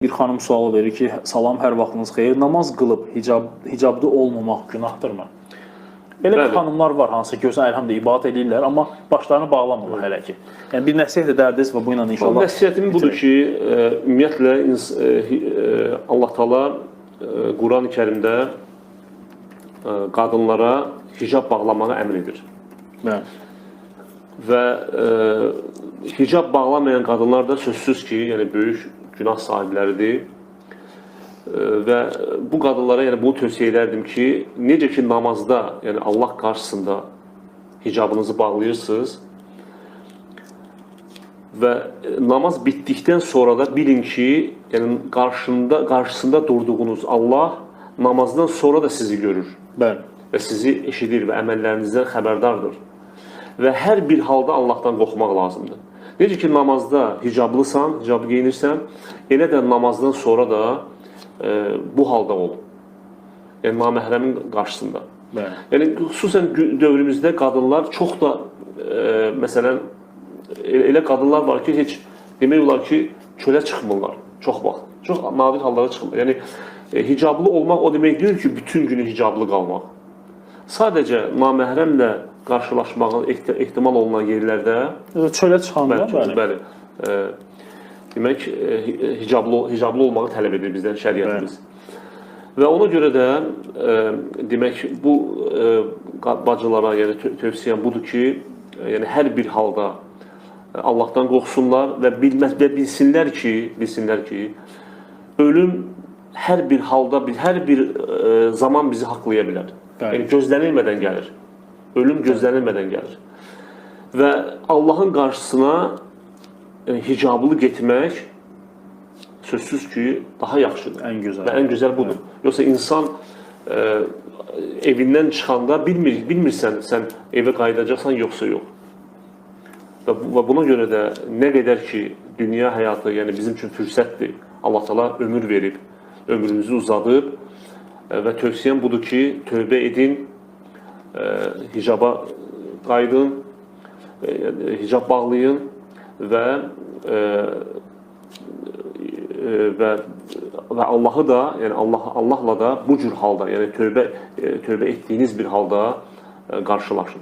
Bir xanım sual verir ki, salam, hər vaxtınız xeyir. Namaz qılıb hicablı olmamaq günahdır mı? Elə bir xanımlar var, hansı ki, əlhamdülillah ibadət edirlər, amma başlarını bağlamırlar hələ ki. Yəni bir nəsihət edərdiniz və bu ilə inşallah. Nəsihətim budur ki, ümumiyyətlə Allah Taala Quran-ı Kərimdə qadınlara hicab bağlamağa əmr edir. Bəli. Və hicab bağlamayan qadınlar da sözsüz ki, yəni böyük günah sahibləridir. Və bu qadınlara yəni bunu tövsiyə edərdim ki, necə ki namazda, yəni Allah qarşısında hicabınızı bağlayırsınız və namaz bitdikdən sonra da bilin ki, yəni qarşısında durduğunuz Allah namazdan sonra da sizi görür. Bəli. Və sizi eşidir və əməllərinizdən xəbərdardır. Və hər bir halda Allahdan qorxmaq lazımdır. Necə ki namazda hicablısan, hicablı geyinirsən, elə də namazdan sonra da bu halda olun. Yəni naməhrəmin qarşısında. Bəli. Yəni xüsusən dövrümüzdə qadınlar çox da məsələn elə qadınlar var ki, heç demək olar ki, çölə çıxmırlar çox vaxt. Çox nadir hallara çıxmır. Yəni hicablı olmaq o demək deyil ki, bütün günü hicablı qalmaq. Sadəcə naməhrəmlə qarşılaşmağın ehtimal olunan yerlərdə çölə çıxanda bəli. Demək, hicablı olmağı tələb edir bizdən şəriətimiz. Və ona görə də, demək, bu bacılara tövsiyəm budur ki, yəni hər bir halda Allahdan qorxsunlar və bilsinlər ki, ölüm hər bir halda, hər bir zaman bizi haqlaya bilər. Yəni gözlənilmədən gəlir. Ölüm gözlənilmədən gəlir. Və Allahın qarşısına hicablı getmək sözsüz ki, daha yaxşıdır. Ən gözəl. Və ən gözəl budur. Yoxsa insan evindən çıxanda bilmirsən, sən evə qayıdacaqsan, yoxsa yox. Və buna görə də nə qədər ki, dünya həyatı, yəni bizim üçün fürsətdir. Allah Taala ömür verib, ömrünüzü uzadıb və tövsiyəm budur ki, tövbə edin, hicaba qayıdın, hicab bağlayın və Allahı da, yəni Allahla da bu cür halda, yəni tövbə etdiyiniz bir halda qarşılaşın.